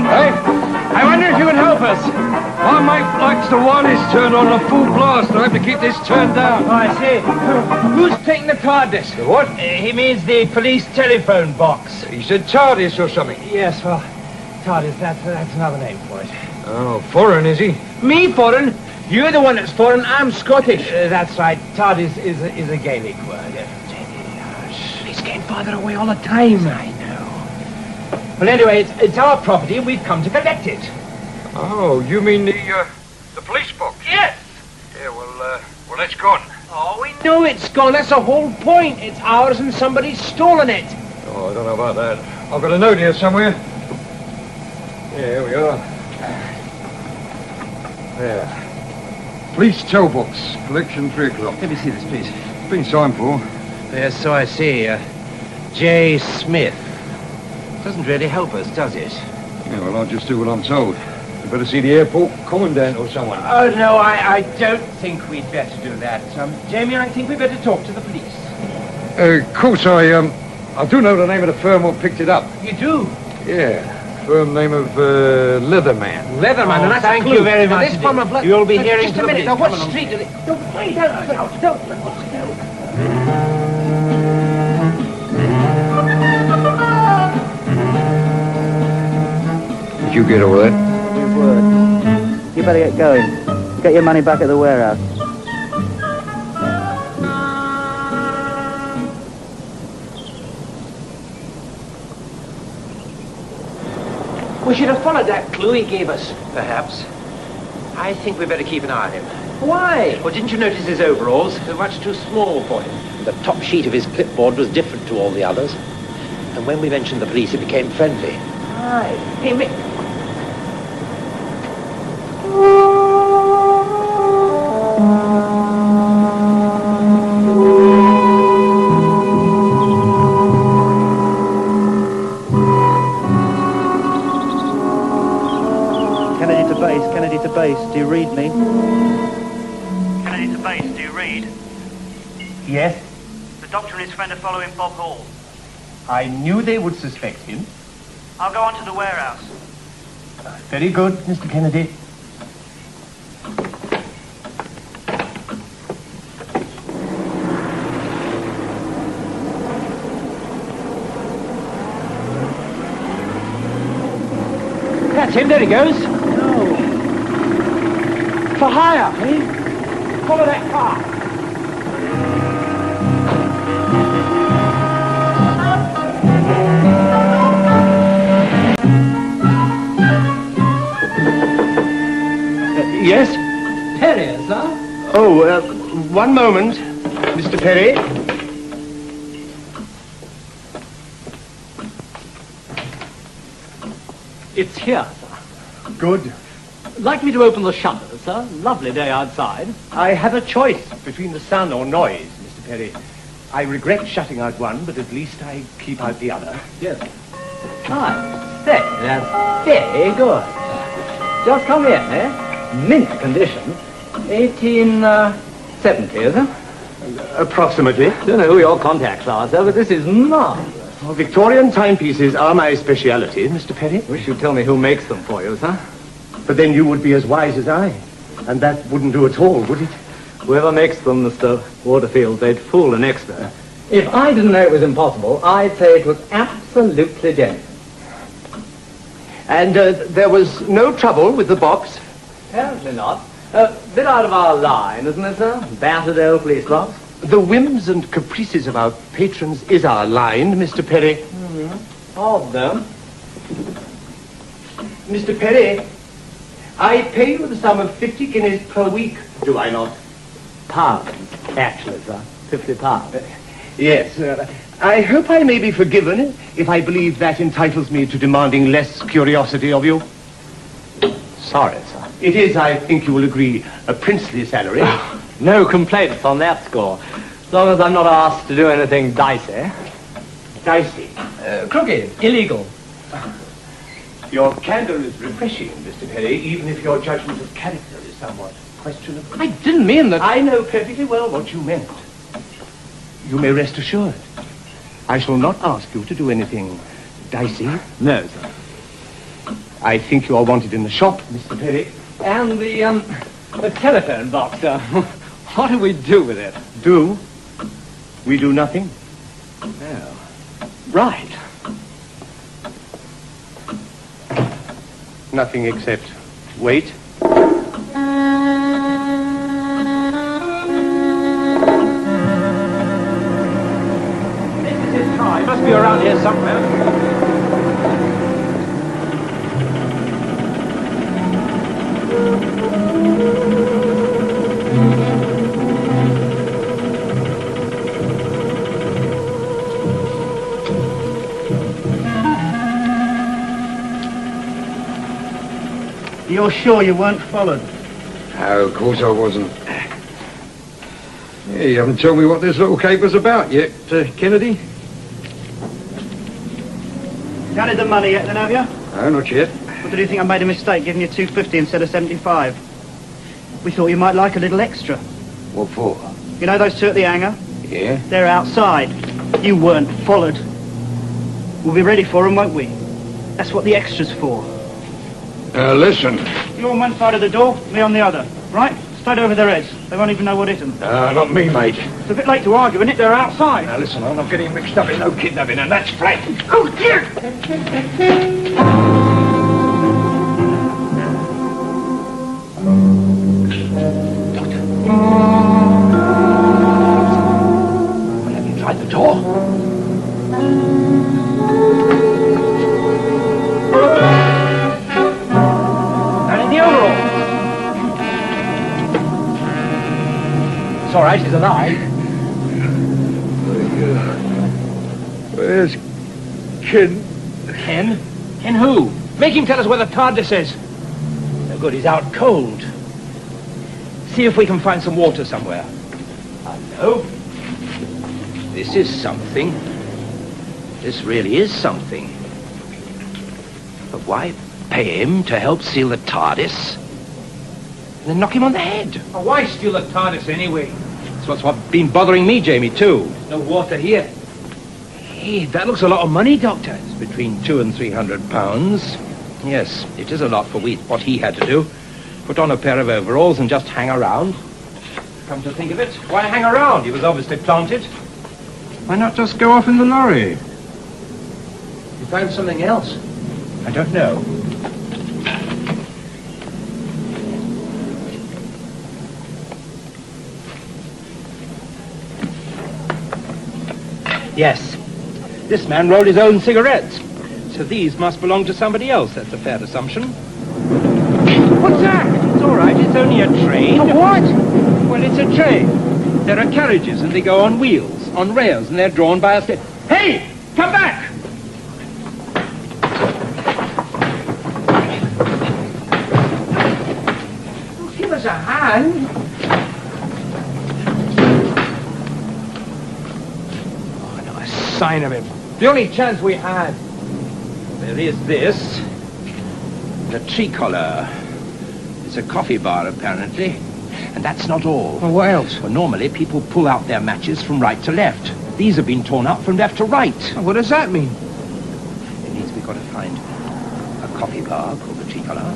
Hey, I wonder if you can help us. My mate likes the wireless turned on full blast. I have to keep this turned down. Oh, I see. Who's taking the TARDIS? The what? He means the police telephone box. He said TARDIS or something. Yes, well, TARDIS, that's another name for it. Oh, foreign, is he? Me foreign? You're the one that's foreign. I'm Scottish. That's right. TARDIS is a Gaelic word. He's getting farther away all the time. I know. Well, anyway, it's our property, and we've come to collect it. Oh, you mean the police box? Yes. Yeah, well, it's gone. Oh, we know it's gone. That's the whole point. It's ours, and somebody's stolen it. Oh, I don't know about that. I've got a note here somewhere. Yeah, here we are. There. Police tow box, collection 3 o'clock. Let me see this, please. Been signed for. Yes, so I see. J. Smith. Doesn't really help us, does it? Yeah, well, I'll just do what I'm told. You better see the airport commandant or someone. Oh, no, I don't think we'd better do that. Jamie, I think we'd better talk to the police. Of course, I do know the name of the firm who picked it up. You do? Yeah. Firm name of Leatherman. Leatherman, and thank you very much. You'll be hearing Just a minute. Now, what street did it? Don't. Did you get all that? Good word. You better get going. Get your money back at the warehouse. We should have followed that clue he gave us. Perhaps. I think we'd better keep an eye on him. Why? Well, didn't you notice his overalls? They're much too small for him. The top sheet of his clipboard was different to all the others. And when we mentioned the police, he became friendly. Aye. Hey, Kennedy to base, do you read me? Kennedy to base, do you read? Yes, The doctor and his friend are following Bob Hall. I knew they would suspect him. I'll go on to the warehouse. Very good, Mr. Kennedy. that's him. There he goes. No. For hire, eh? Follow that car. Yes? Perry, sir. Oh, one moment, Mr. Perry. It's here, sir. Good. Like me to open the shutters, sir? Lovely day outside. I have a choice between the sun or noise, Mr. Perry. I regret shutting out one, but at least I keep out the other. Yes. I say, that's very good. Just come in, eh? Mint condition. 1870, is it? Approximately. Don't know who your contacts are, sir, but this is marvelous. Well, Victorian timepieces are my speciality, Mr. Perry. Wish you'd tell me who makes them for you, sir. But then you would be as wise as I. And that wouldn't do at all, would it? Whoever makes them, Mr. Waterfield, they'd fool an expert. If I didn't know it was impossible, I'd say it was absolutely genuine. And there was no trouble with the box? Apparently not. Bit out of our line, isn't it, sir? Battered old police box. The whims and caprices of our patrons is our line, Mr. Perry. Odd, though. Mr. Perry, I pay you the sum of 50 guineas per week, do I not? Pounds, actually, sir. 50 pounds. Yes. I hope I may be forgiven if I believe that entitles me to demanding less curiosity of you. Sorry, sir. It is, I think you will agree, a princely salary. No complaints on that score. As long as I'm not asked to do anything dicey. Dicey. Crooked. Illegal. Your candor is refreshing, Mr. Perry, even if your judgment of character is somewhat questionable. I didn't mean that. I know perfectly well what you meant. You may rest assured. I shall not ask you to do anything dicey. No, sir. I think you are wanted in the shop, Mr. Perry. And the telephone box, sir. What do we do with it? Do? We do nothing. Oh. Right. Nothing except wait. This is his car. He must be around here somewhere. You're sure you weren't followed? No, of course I wasn't. Yeah, you haven't told me what this little caper's about yet, Kennedy? Counted the money yet then, have you? No, not yet. Or did you think I made a mistake giving you 250 instead of 75? We thought you might like a little extra. What for? You know those two at the hangar? Yeah? They're outside. You weren't followed. We'll be ready for them, won't we? That's what the extra's for. Listen. You're on one side of the door, me on the other. Right? Straight over their heads. They won't even know what hit them. Not me, mate. It's a bit late to argue, isn't it? They're outside. Now listen, I'm not getting mixed up in no kidnapping, and that's flat. Oh, dear! Well, have you tried the door? And in the overall. It's all right, he's alive. Where's Ken? Ken? Ken who? Make him tell us where the TARDIS is. No good, he's out cold. See if we can find some water somewhere. Hello? This is something. This really is something. But why pay him to help seal the TARDIS? And then knock him on the head? Well, why steal the TARDIS anyway? That's what's been bothering me, Jamie, too. No water here. Hey, that looks a lot of money, Doctor. It's between £200 and £300. Yes, it is a lot for what he had to do. Put on a pair of overalls and just hang around. Come to think of it, why hang around? He was obviously planted. Why not just go off in the lorry? You found something else? I don't know. Yes. This man rolled his own cigarettes. So these must belong to somebody else. That's a fair assumption. What's that? It's all right. It's only a train. A what? Well, it's a train. There are carriages, and they go on wheels, on rails, and they're drawn by a stick. Hey! Come back! Oh, give us a hand. Oh, not a sign of him. The only chance we had. There is this. The tree collar. It's a coffee bar, apparently. And that's not all. Well, what else? Well, normally people pull out their matches from right to left. These have been torn out from left to right. What does that mean? It means we've got to find a coffee bar called the tree collar.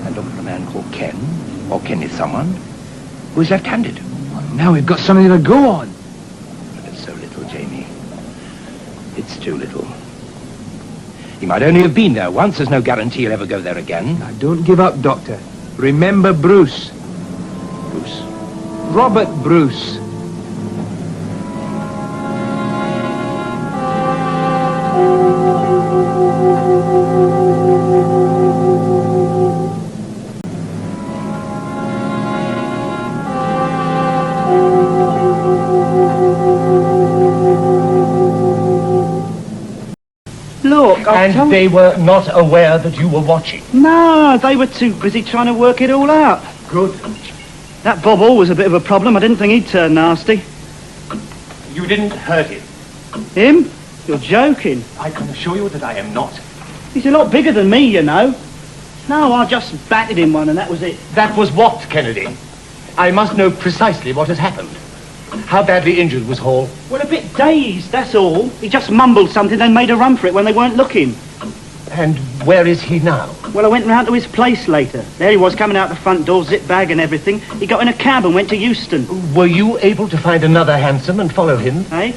And look for a man called Ken, or Ken is someone, who is left-handed. Well, now we've got something to go on. But it's so little, Jamie. It's too little. He might only have been there once. There's no guarantee he'll ever go there again. Now, don't give up, Doctor. Remember Bruce. Bruce. Robert Bruce. Look, And they were not aware that you were watching. No, they were too busy trying to work it all out. Good. That Bob Hall was a bit of a problem. I didn't think he'd turn nasty. You didn't hurt him. Him? You're joking. I can assure you that I am not. He's a lot bigger than me, you know. No, I just batted him one and that was it. That was what, Kennedy? I must know precisely what has happened. How badly injured was Hall? Well, a bit dazed, that's all. He just mumbled something, then made a run for it when they weren't looking. And where is he now? Well, I went round to his place later. There he was, coming out the front door, zip bag and everything. He got in a cab and went to Euston. Were you able to find another hansom and follow him? Eh?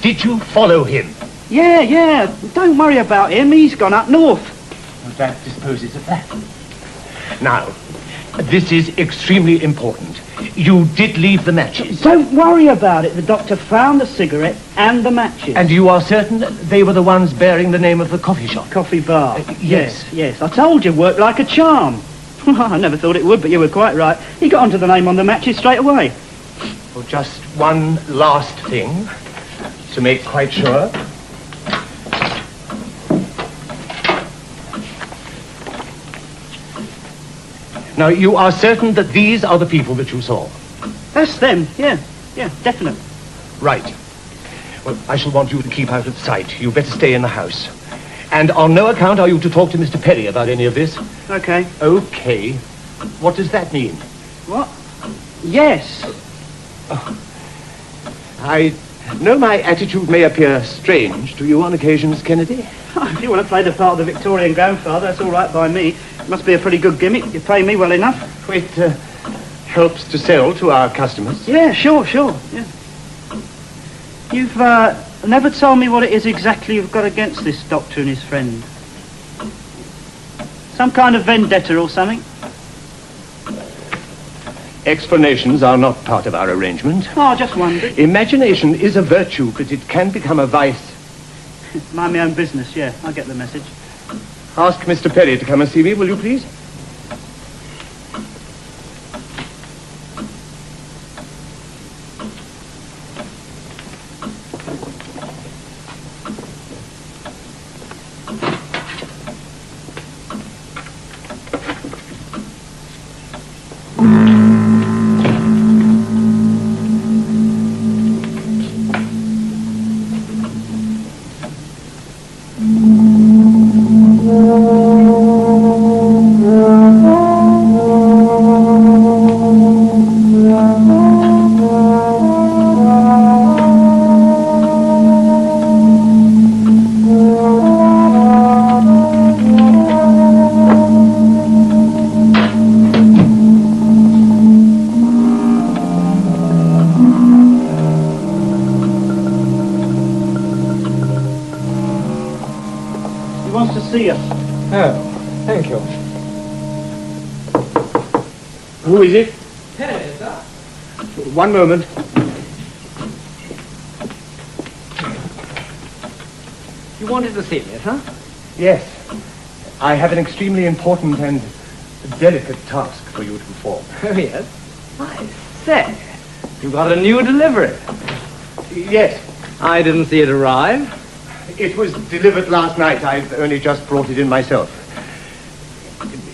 Did you follow him? Yeah. Don't worry about him. He's gone up north. That disposes of that. Now, this is extremely important. You did leave the matches. Don't worry about it. The doctor found the cigarette and the matches. And you are certain that they were the ones bearing the name of the coffee shop? Coffee bar. Yes. Yes. I told you, it worked like a charm. I never thought it would, but you were quite right. He got onto the name on the matches straight away. Well, just one last thing to make quite sure. Now, you are certain that these are the people that you saw? That's them. Yeah, definite. Right. Well, I shall want you to keep out of sight. You better stay in the house. And on no account are you to talk to Mr. Perry about any of this. Okay. Okay. What does that mean? What? Yes. I know my attitude may appear strange to you on occasions, Kennedy. If you want to play the part of the Victorian grandfather, that's all right by me. It must be a pretty good gimmick. You pay me well enough. It helps to sell to our customers. Yeah, sure. Yeah. You've never told me what it is exactly you've got against this doctor and his friend. Some kind of vendetta or something? Explanations are not part of our arrangement. Oh, I just wondered. Imagination is a virtue, but it can become a vice. Mind my own business, yeah. I get the message. Ask Mr. Perry to come and see me, will you please? See you. Oh, thank you. Who is it? Perry, sir. One moment. You wanted to see me, huh? Yes. I have an extremely important and delicate task for you to perform. Oh, yes? I say, you got a new delivery. Yes. I didn't see it arrive. It was delivered last night. I've only just brought it in myself.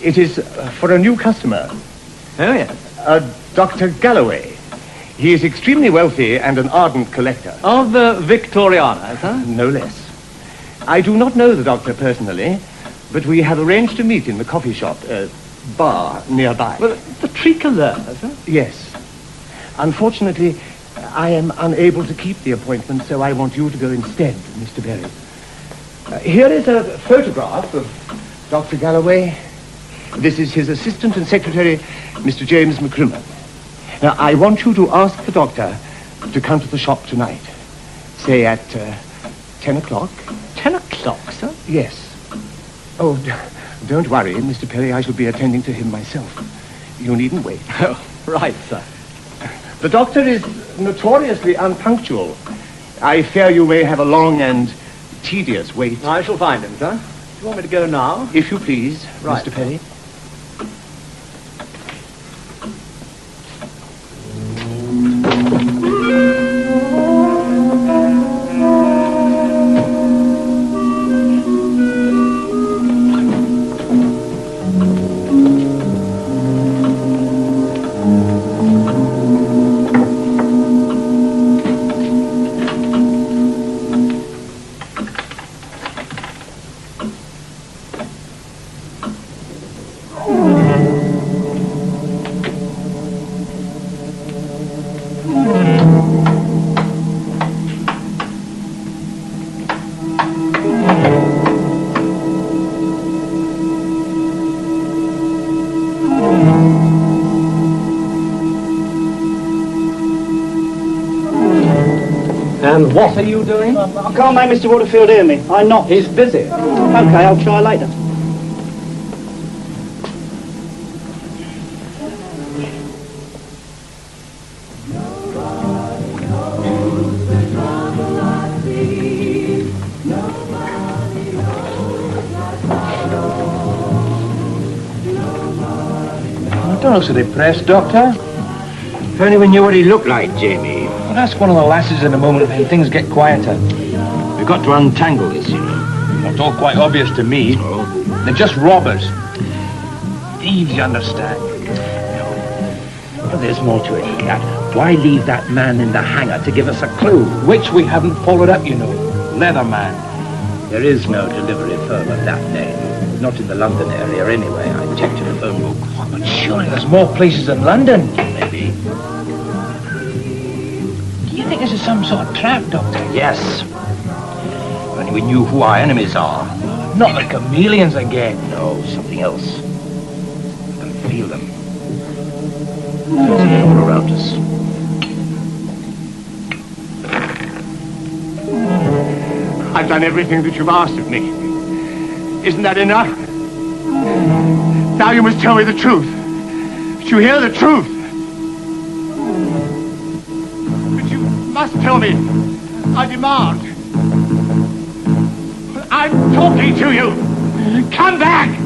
It is for a new customer. Oh, yes. Dr. Galloway. He is extremely wealthy and an ardent collector. Of the Victorianas, huh? No less. I do not know the doctor personally, but we have arranged to meet in the coffee shop, bar nearby. Well, the Tricolores, huh? Yes. Unfortunately, I am unable to keep the appointment, so I want you to go instead, Mr. Berry. Here is a photograph of Dr. Galloway. This is his assistant and secretary, Mr. James McCrimmon. Now, I want you to ask the doctor to come to the shop tonight. Say at 10 o'clock. 10 o'clock, sir? Yes. Oh, don't worry, Mr. Perry. I shall be attending to him myself. You needn't wait. Oh, right, sir. The doctor is notoriously unpunctual. I fear you may have a long and tedious wait. I shall find him, sir. Do you want me to go now? If you please, Right. Mr. Perry. And what are you doing? I can't make Mr. Waterfield hear me. I'm not. He's busy. Okay, I'll try later. Don't look so depressed, Doctor. If only we knew what he looked like, Jamie. Well, ask one of the lasses in a moment when things get quieter. We've got to untangle this, you know. It's all quite obvious to me. Oh. They're just robbers. Thieves, you understand. Well, there's more to it than that. Why leave that man in the hangar to give us a clue? Which we haven't followed up, you know. Leatherman. There is no delivery firm of that name. Not in the London area, anyway. I checked in the phone book. But surely there's more places in London. Maybe. Do you think this is some sort of trap, Doctor? Yes. If only we knew who our enemies are. Not the chameleons again. No, something else. I can feel them. They're all around us. I've done everything that you've asked of me. Isn't that enough? Now you must tell me the truth. Did you hear the truth? But you must tell me. I demand. I'm talking to you. Come back!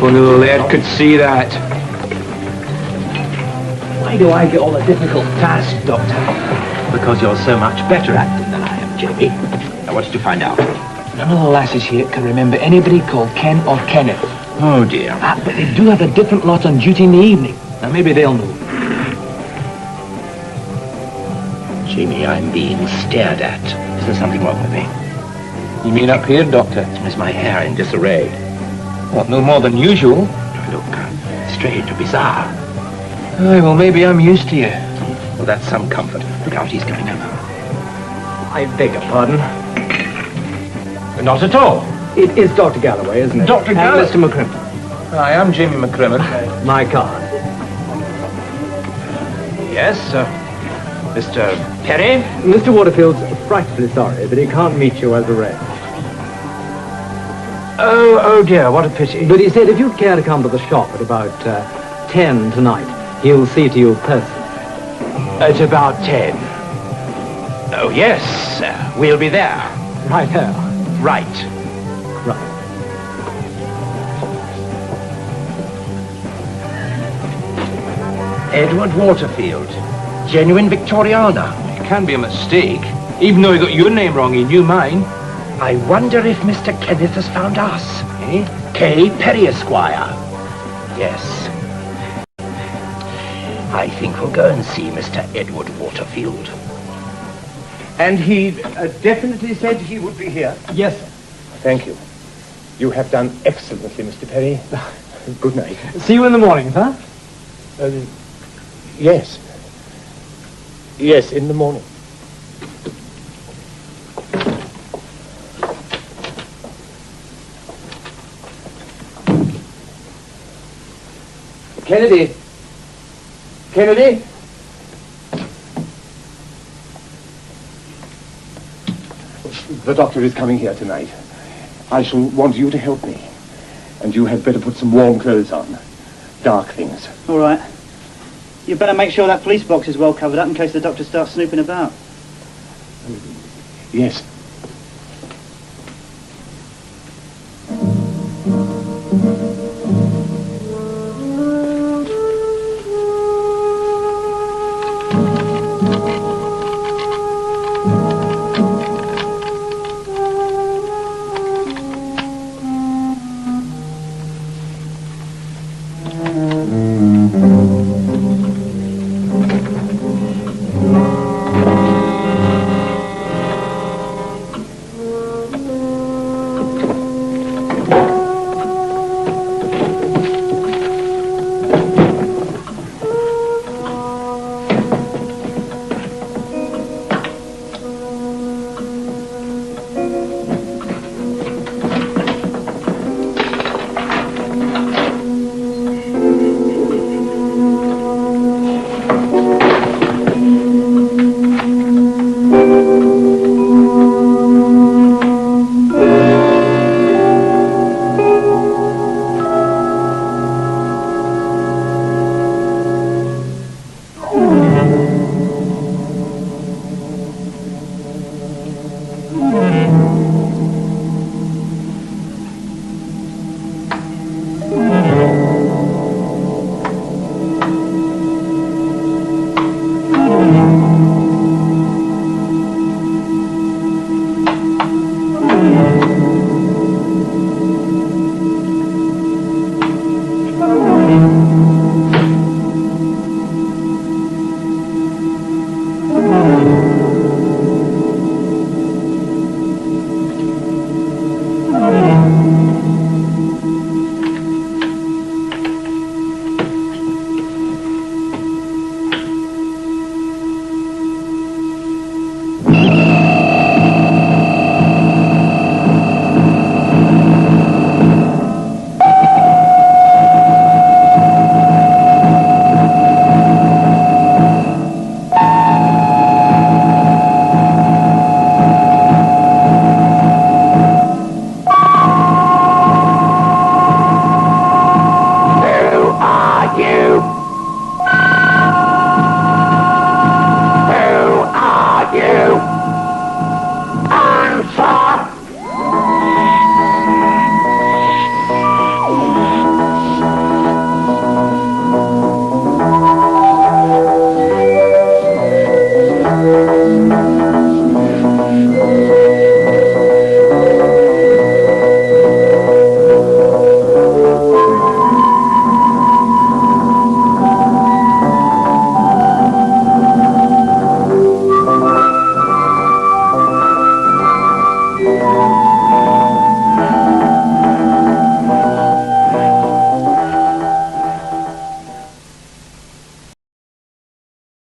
Only the lad could see that. Why do I get all the difficult tasks, Doctor? Because you're so much better at them than I am, Jamie. Now, what did you find out? None of the lasses here can remember anybody called Ken or Kenneth. Oh, dear. But they do have a different lot on duty in the evening. Now, maybe they'll know. Jamie, I'm being stared at. Is there something wrong with me? You mean up here, Doctor? Is my hair in disarray? What, no more than usual? Look, strange or bizarre. Aye, well, maybe I'm used to you. Well, that's some comfort. Look out, he's coming over. I beg your pardon. Not at all. It is Dr. Galloway, isn't it? Dr. And Galloway. Mr. McCrimmon. I am Jamie McCrimmon. My card. Yes, Mr. Perry? Mr. Waterfield's frightfully sorry, but he can't meet you as arranged. Oh dear, what a pity. But he said if you'd care to come to the shop at about 10 tonight, he'll see to you personally. At about 10. Oh, yes, we'll be there. Right there. Right. Right. Edward Waterfield. Genuine Victoriana. It can be a mistake. Even though he got your name wrong, he knew mine. I wonder if Mr. Kenneth has found us, eh? K. Perry, Esquire. Yes. I think we'll go and see Mr. Edward Waterfield. And he definitely said he would be here? Yes, sir. Thank you. You have done excellently, Mr. Perry. Good night. See you in the morning, sir. Yes. Yes, in the morning. Kennedy! Kennedy! The doctor is coming here tonight. I shall want you to help me. And you had better put some warm clothes on. Dark things. All right. You better make sure that police box is well covered up in case the doctor starts snooping about. Yes.